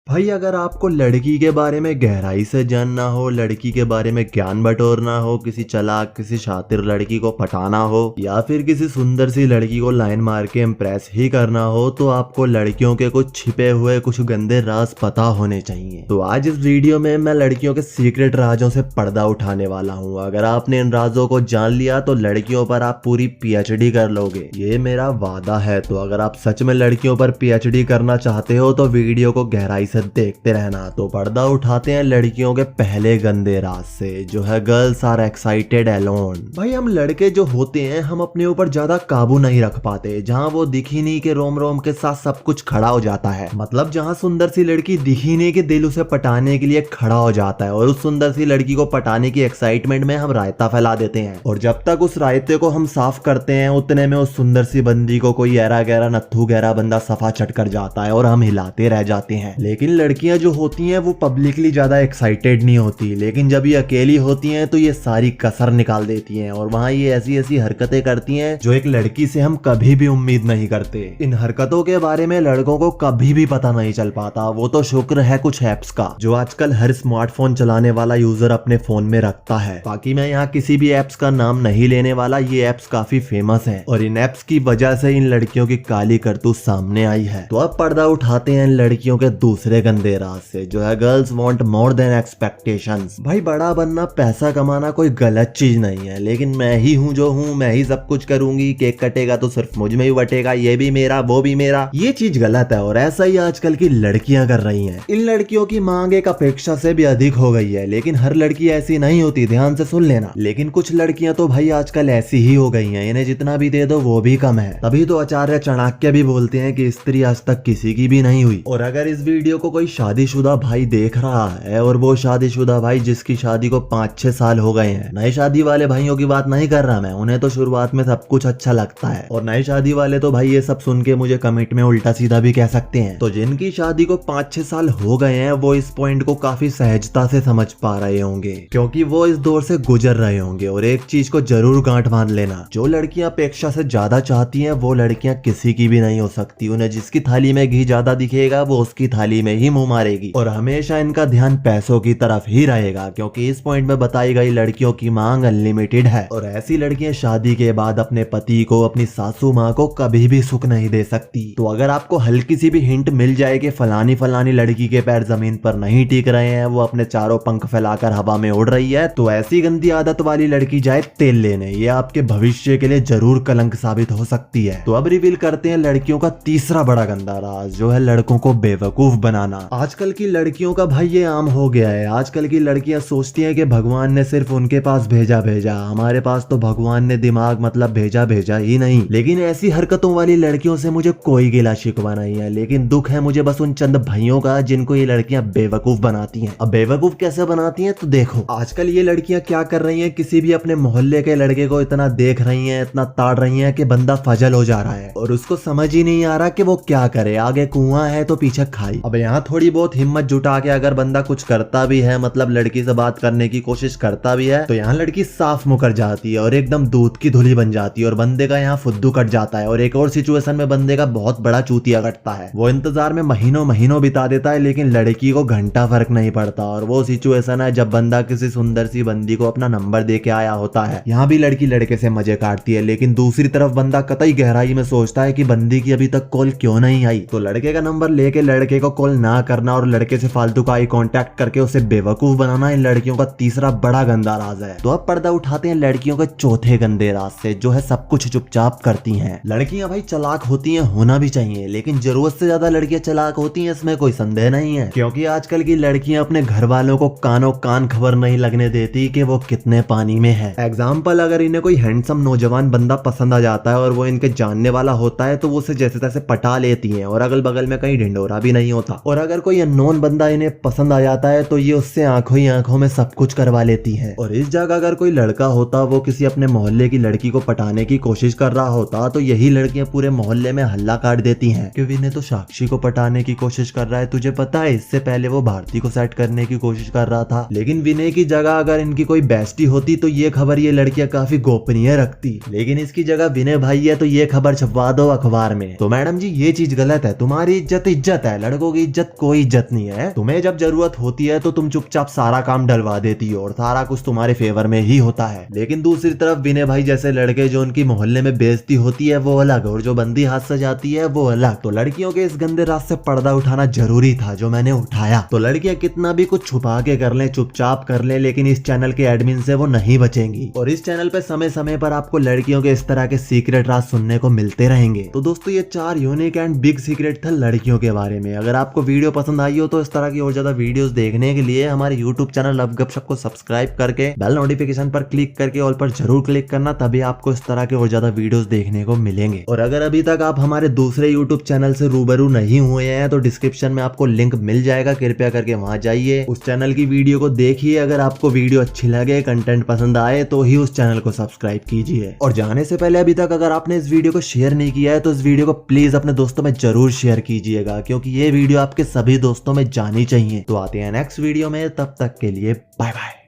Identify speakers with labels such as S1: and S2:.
S1: भाई अगर आपको लड़की के बारे में गहराई से जानना हो, लड़की के बारे में ज्ञान बटोरना हो, किसी चालाक किसी शातिर लड़की को पटाना हो या फिर किसी सुंदर सी लड़की को लाइन मार के इम्प्रेस ही करना हो, तो आपको लड़कियों के कुछ छिपे हुए कुछ गंदे राज पता होने चाहिए। तो आज इस वीडियो में मैं लड़कियों के सीक्रेट राजों से पर्दा उठाने वाला हूँ। अगर आपने इन राजों को जान लिया तो लड़कियों पर आप पूरी पीएचडी कर लोगे, ये मेरा वादा है। तो अगर आप सच में लड़कियों पर पीएचडी करना चाहते हो तो वीडियो को गहराई से देखते रहना। तो पर्दा उठाते हैं लड़कियों के पहले गंदे राज से, जो है गर्ल्स आर एक्साइटेड अलोन। भाई हम लड़के जो होते हैं हम अपने ऊपर ज्यादा काबू नहीं रख पाते। जहाँ वो दिखी नहीं के रोम रोम के साथ सब कुछ खड़ा हो जाता है, मतलब जहाँ सुंदर सी लड़की दिखी नहीं के दिल उसे पटाने के लिए खड़ा हो जाता है, और उस सुंदर सी लड़की को पटाने की एक्साइटमेंट में हम रायता फैला देते हैं। और जब तक उस रायते को हम साफ करते हैं उतने में उस सुंदर सी बंदी को कोई ऐरा गहरा नत्थू गहरा बंदा सफा चट कर जाता है और हम हिलाते रह जाते हैं। लेकिन लड़कियां जो होती हैं वो पब्लिकली ज्यादा एक्साइटेड नहीं होती, लेकिन जब ये अकेली होती हैं तो ये सारी कसर निकाल देती हैं और वहाँ ये ऐसी ऐसी हरकतें करती हैं जो एक लड़की से हम कभी भी उम्मीद नहीं करते। इन हरकतों के बारे में लड़कों को कभी भी पता नहीं चल पाता। वो तो शुक्र है कुछ एप्स का जो आजकल हर स्मार्टफोन चलाने वाला यूजर अपने फोन में रखता है। बाकी मैं यहाँ किसी भी एप्स का नाम नहीं लेने वाला, ये एप्स काफी फेमस है और इन एप्स की वजह से इन लड़कियों की काली करतूत सामने आई है। तो अब पर्दा उठाते हैं इन लड़कियों के दूसरे गंदे राज से, जो है girls want more than expectations. भाई बड़ा बनना पैसा कमाना कोई गलत चीज नहीं है, लेकिन मैं ही हूँ जो हूँ, मैं ही सब कुछ करूंगी, केक कटेगा तो सिर्फ मुझ में ही बटेगा, ये भी मेरा वो भी मेरा, ये चीज गलत है। और ऐसा ही आजकल की लड़कियां कर रही हैं। इन लड़कियों की मांग एक अपेक्षा से भी अधिक हो गई है, लेकिन हर लड़की ऐसी नहीं होती, ध्यान से सुन लेना। लेकिन कुछ लड़कियां तो भाई आजकल ऐसी ही हो गई हैं, इन्हें जितना भी दे दो वो भी कम है। तभी तो आचार्य चाणक्य भी बोलते हैं कि स्त्री आज तक किसी की भी नहीं हुई। और अगर इस वीडियो को कोई शादीशुदा भाई देख रहा है, और वो शादीशुदा भाई जिसकी शादी को 5-6 साल हो गए हैं, नई शादी वाले भाइयों की बात नहीं कर रहा मैं, उन्हें तो शुरुआत में सब कुछ अच्छा लगता है, और नई शादी वाले तो भाई ये सब सुन के मुझे कमेंट में उल्टा सीधा भी कह सकते हैं। तो जिनकी शादी को 5-6 साल हो गए हैं वो इस पॉइंट को काफी सहजता से समझ पा रहे होंगे, क्योंकि वो इस दौर से गुजर रहे होंगे। और एक चीज को जरूर गांठ बांध लेना, जो लड़कियां अपेक्षा से ज्यादा चाहती हैं वो लड़कियां किसी की भी नहीं हो सकती। उन्हें जिसकी थाली में घी ज्यादा दिखेगा वो उसकी थाली में ही मुंह मारेगी, और हमेशा इनका ध्यान पैसों की तरफ ही रहेगा, क्योंकि इस पॉइंट में बताई गई लड़कियों की मांग अनलिमिटेड है। और ऐसी लड़कियां शादी के बाद अपने पति को, अपनी सासू माँ को कभी भी सुख नहीं दे सकती। तो अगर आपको हल्की सी भी हिंट मिल जाए कि फलानी फलानी लड़की के पैर जमीन पर नहीं टिक रहे हैं, वो अपने चारों पंख फैलाकर हवा में उड़ रही है, तो ऐसी गंदी आदत वाली लड़की जाए तेल लेने, ये आपके भविष्य के लिए जरूर कलंक साबित हो सकती है। तो अब रिवील करते हैं लड़कियों का तीसरा बड़ा गंदा राज, जो है लड़कों को बेवकूफ बनाना। आजकल की लड़कियों का भाई ये आम हो गया है। आजकल की लड़कियां सोचती हैं कि भगवान ने सिर्फ उनके पास भेजा, हमारे पास तो भगवान ने दिमाग मतलब भेजा ही नहीं। लेकिन ऐसी हरकतों वाली लड़कियों से मुझे कोई गिला शिकवा नहीं है, लेकिन दुख है मुझे बस उन चंद भाइयों का जिनको ये लड़कियां बेवकूफ बनाती हैं। अब बेवकूफ कैसे बनाती हैं तो देखो, आजकल ये लड़कियां क्या कर रही हैं, किसी भी अपने मोहल्ले के लड़के को इतना देख रही हैं, इतना ताड़ रही हैं कि बंदा फजल हो जा रहा है, और उसको समझ ही नहीं आ रहा कि वो क्या करे, आगे कुआं है तो पीछे खाई। अब यहाँ थोड़ी बहुत हिम्मत जुटा के अगर बंदा कुछ करता भी है, मतलब लड़की से बात करने की कोशिश करता भी है, तो यहाँ लड़की साफ मुकर जाती है और एकदम दूध की धुली बन जाती है, और बंदे का यहाँ फुद्दू कट जाता है। और एक और सिचुएशन में बंदे का बहुत बड़ा चूतिया कटता है, वो इंतजार में महीनों बिता देता है, लेकिन लड़की को घंटा फर्क नहीं पड़ता। और वो सिचुएशन है जब बंदा किसी सुंदर सी बंदी को अपना नंबर दे के आया होता है। यहाँ भी लड़की लड़के से मजे काटती है, लेकिन दूसरी तरफ बंदा कतई गहराई में सोचता है कि बंदी की अभी तक कॉल क्यों नहीं आई। तो लड़के का नंबर लेके लड़के को कॉल ना करना और लड़के से फालतू का आई कांटेक्ट करके उसे बेवकूफ बनाना इन लड़कियों का तीसरा बड़ा गंदा राज है। तो अब पर्दा उठाते हैं लड़कियों के चौथे गंदे राज से, जो है सब कुछ चुपचाप करती हैं। लड़कियां भाई चालाक होती हैं, होना भी चाहिए, लेकिन जरूरत से ज्यादा लड़कियां चालाक होती हैं इसमें कोई संदेह नहीं है, क्योंकि आजकल की लड़कियां अपने घर वालों को कानों कान खबर नहीं लगने देती कि वो कितने पानी में है। एग्जाम्पल, अगर इन्हें कोई हैंडसम नौजवान बंदा पसंद आ जाता है और वो इनके जानने वाला होता है तो वो उसे जैसे तैसे पटा लेती हैं, और अगल बगल में कहीं ढिंडोरा भी नहीं होता। और अगर कोई अननोन बंदा इन्हें पसंद आ जाता है तो ये उससे आंखों ही आंखों में सब कुछ करवा लेती है। और इस जगह अगर कोई लड़का होता, वो किसी अपने मोहल्ले की लड़की को पटाने की कोशिश कर रहा होता, तो यही लड़कियां पूरे मोहल्ले में हल्ला काट देती हैं कि विनय तो साक्षी को पटाने की कोशिश कर रहा है, तुझे पता है इससे पहले वो भारती को सेट करने की कोशिश कर रहा था। लेकिन विनय की जगह अगर इनकी कोई बेस्टी होती तो ये खबर ये लड़कियां काफी गोपनीय रखती, लेकिन इसकी जगह विनय भाई है तो ये खबर छपवा दो अखबार में। तो मैडम जी ये चीज गलत है, तुम्हारी इज्जत है, लड़कों की इज्जत इज्जत कोई इज्जत नहीं है। तुम्हें जब जरूरत होती है तो तुम चुपचाप सारा काम डलवा देती हो और सारा कुछ तुम्हारे फेवर में ही होता है। लेकिन दूसरी तरफ विनय भाई जैसे लड़के जो उनकी मोहल्ले में बेइज्जती होती है वो अलग, और जो बंदी हाथ से जाती है वो अलग। तो लड़कियों के इस गंदे रास्ते से पर्दा उठाना जरूरी था जो मैंने उठाया। तो लड़कियां कितना भी कुछ छुपा के कर ले, चुपचाप कर ले, लेकिन इस चैनल के एडमिन से वो नहीं बचेंगी। और इस चैनल पे समय समय पर आपको लड़कियों के इस तरह के सीक्रेट राज सुनने को मिलते रहेंगे। तो दोस्तों ये 4 यूनिक एंड बिग सीक्रेट था लड़कियों के बारे में। अगर आपको वीडियो पसंद आई हो तो इस तरह की और ज्यादा वीडियोस देखने के लिए हमारे यूट्यूब चैनल लव गपशप को सब्सक्राइब करके बेल नोटिफिकेशन पर क्लिक करके ऑल पर जरूर क्लिक करना, तभी आपको इस तरह के और ज्यादा वीडियोस देखने को मिलेंगे। और अगर अभी तक आप हमारे दूसरे यूट्यूब चैनल से रूबरू नहीं हुए हैं तो डिस्क्रिप्शन में आपको लिंक मिल जाएगा, कृपया करके वहां जाइए, उस चैनल की वीडियो को देखिए। अगर आपको वीडियो अच्छी लगे, कंटेंट पसंद आए तो ही उस चैनल को सब्सक्राइब कीजिए। और जाने से पहले अभी तक अगर आपने इस वीडियो को शेयर नहीं किया है तो इस वीडियो को प्लीज अपने दोस्तों में जरूर शेयर कीजिएगा, क्योंकि ये वीडियो आपके सभी दोस्तों में जानी चाहिए। तो आते हैं नेक्स्ट वीडियो में, तब तक के लिए बाय बाय।